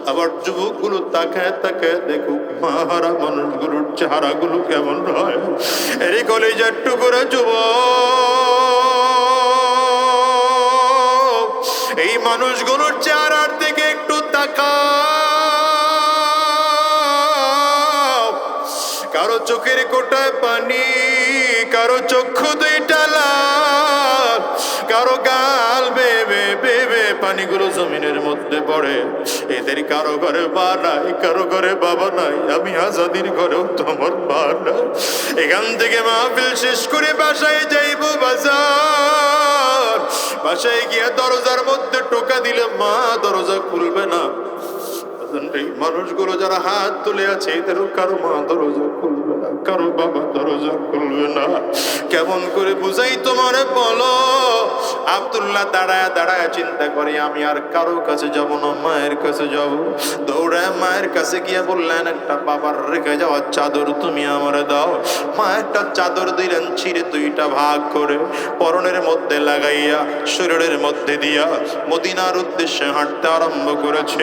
আবার যুবকগুলো তাকায় তাকায় দেখুক মাহারা মানুষগুলোর চেহারাগুলো কেমন হয়। এরই কলেজের টুকরা যুবক, এই মানুষগুলোর চেহারার দিকে একটু তাকাও। কারো চোখের কোটায় পানি, কারো চক্ষু দুইটা লাল, কারো গাল বেবে বেবে পানিগুলো জমিনের মধ্যে পড়ে। এদের কারো ঘরে মা নাই, কারো ঘরে বাবা নাই। আমি আজাদির ঘরেও তোমার মা নাই। এখান থেকে মাহফিল শেষ করে বাসায় যাইব বাজার। বাসায় গিয়ে দরজার মধ্যে টোকা দিলে মা দরজা খুলবে না। এই মানুষগুলো যারা হাত তুলে আছে, এদের কারো মা দরজা খুলবে না, কারো বাবা দরজা খুলবে না। কেমন করে বুঝাই তোমারে বলো। আব্দুল্লাহ দাঁড়ায় দাঁড়ায় চিন্তা করে, আমি আর কারো কাছে যাব না, মায়ের কাছে যাব। দৌড়ায় মায়ের কাছে গিয়ে বললেন, একটা বাবার রেখে যাওয়া চাদর তুমি আমারে দাও। মা একটা চাদর দিলেন, ছিঁড়ে দুইটা ভাগ করে পরনের মধ্যে লাগাইয়া শরীরের মধ্যে দিয়া মদিনার উদ্দেশ্যে হাঁটতে আরম্ভ করেছে।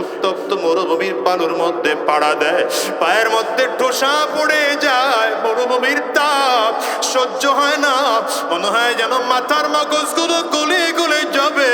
উত্তপ্ত মরুভূমির বালুর মধ্যে পাড়া দেয়, পায়ের মধ্যে ঠোসা পড়ে যায়। মরুভূমির তাপ সহ্য হয় না, মনে হয় যেন মাথার মগজগুলো গলে গলে যাবে।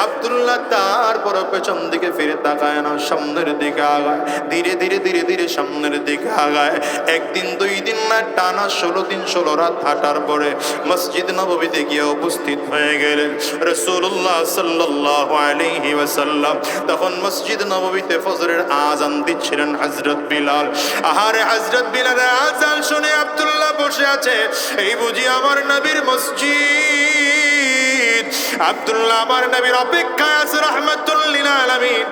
আব্দুল্লাহ তারপর পেছন দিকে ফিরে তাকায় না, সামনের দিকে আগায়। ধীরে ধীরে ধীরে ধীরে সামনের দিকে আগায়। একদিন দুই দিন না, টানা 16 দিন 16 রাত হাঁটার পরে মসজিদ নববীতে গিয়ে উপস্থিত হয়ে গেলেন রাসূলুল্লাহ সাল্লাল্লাহু আলাইহি ওয়াসাল্লাম। তখন মসজিদ নববীতে ফজরের আযান দিচ্ছিলেন হযরত বিলাল। আহারে হযরত বিলালের আযান শুনে আব্দুল্লাহ বসে আছে। এই বুঝি আমার নবীর মসজিদ। আব্দুল্লাহ আমার নবীর অপেক্ষায় আছে রাহমাতুল লিল আলামিন।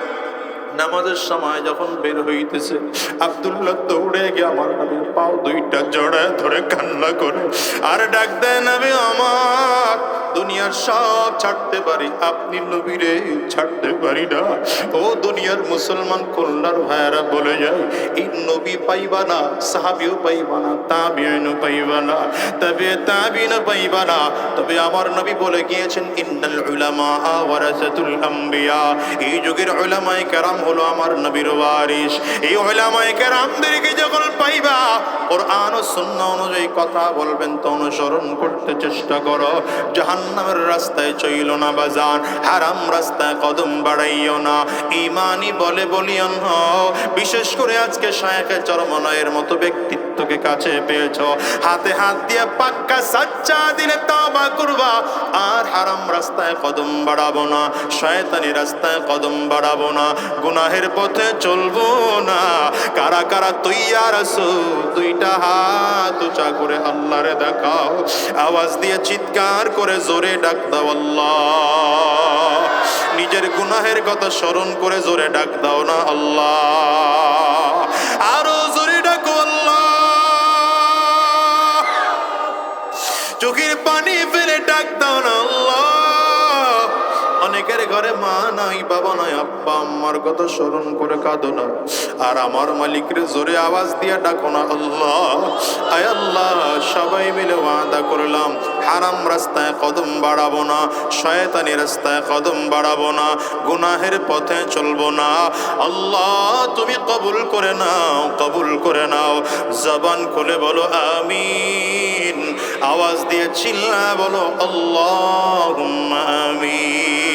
নামাজের সময় যখন বের হইতেছে, আব্দুল্লাহ দৌড়ে গিয়ে আমার নবীর পাও দুইটা জড়ায় ধরে কান্না করে আর ডাক দেয়, নবী আমার, দুনিয়ার সব ছাড়তে পারি, আপনি নবীরে ছাড়তে পারি না। ও দুনিয়ার মুসলমান কল্যাণ ভাইয়ারা বলে যায়, এই নবী পাইবা না, সাহাবিও পাইবা না, তাবিঈনও পাইবা না, তবে তাবিঈনও পাইবা না। তবে আমার নবী বলে গিয়েছেন, ইন্নাল উলামা ওয়ারাসাতুল আম্বিয়া, এই যুগের উলামায়ে কেরাম হলো আমার নবীর ওয়ারিস। এই উলামায়ে কেরামদেরকে যখন পাইবা, কোরআন ও সুন্নাহ অনুযায়ী কথা বলবেন তো অনুসরণ করতে চেষ্টা করো। জাহান্নামের রাস্তায় চইলো না বাজান, হারাম রাস্তায় কদম বাড়াইও না। ইমানি বলে বলিয়ান হও। বিশেষ করে আজকে শায়েখে চরমনায়ের মতো ব্যক্তিত্বকে কাছে পেয়েছো, হাতে হাত দিয়ে পাক্কা সাচ্চা দিলে তওবা করবা, আর হারাম রাস্তায় কদম বাড়াবো না, শয়তানি রাস্তায় কদম বাড়াবো না, গুনাহের পথে চলবো না। কারা কারা তৈয়ার আছো? দুইটা হাত উঁচা করে আল্লাহরে দেখাও, আওয়াজ দিয়ে চিৎকার করে জোরে ডাক দাও আল্লাহ। নিজের গুনাহের কথা স্মরণ করে জোরে ডাক দাও না আল্লাহ, আরো জোরে ডাকো আল্লাহ। চোখের পানি ফেলে ডাক দাও না আল্লাহ। অনেকের ঘরে মা নাই, বাবা নাই, আব্বা আম্মার কথা স্মরণ করে কাঁদো না, আর আমার মালিকের জোরে আওয়াজ দিয়া ডাকো না আল্লাহ। আয় আল্লাহ, সবাই মিলে ওয়াদা করলাম, হারাম রাস্তায় কদম বাড়াবো না, শয়তানি রাস্তায় কদম বাড়াবো না, গুনাহের পথে চলবো না। আল্লাহ তুমি কবুল করে নাও, কবুল করে নাও। জবান খুলে বলো আমিন, আওয়াজ দিয়ে চিল্লা বলো আল্লাহুম্মা আমিন।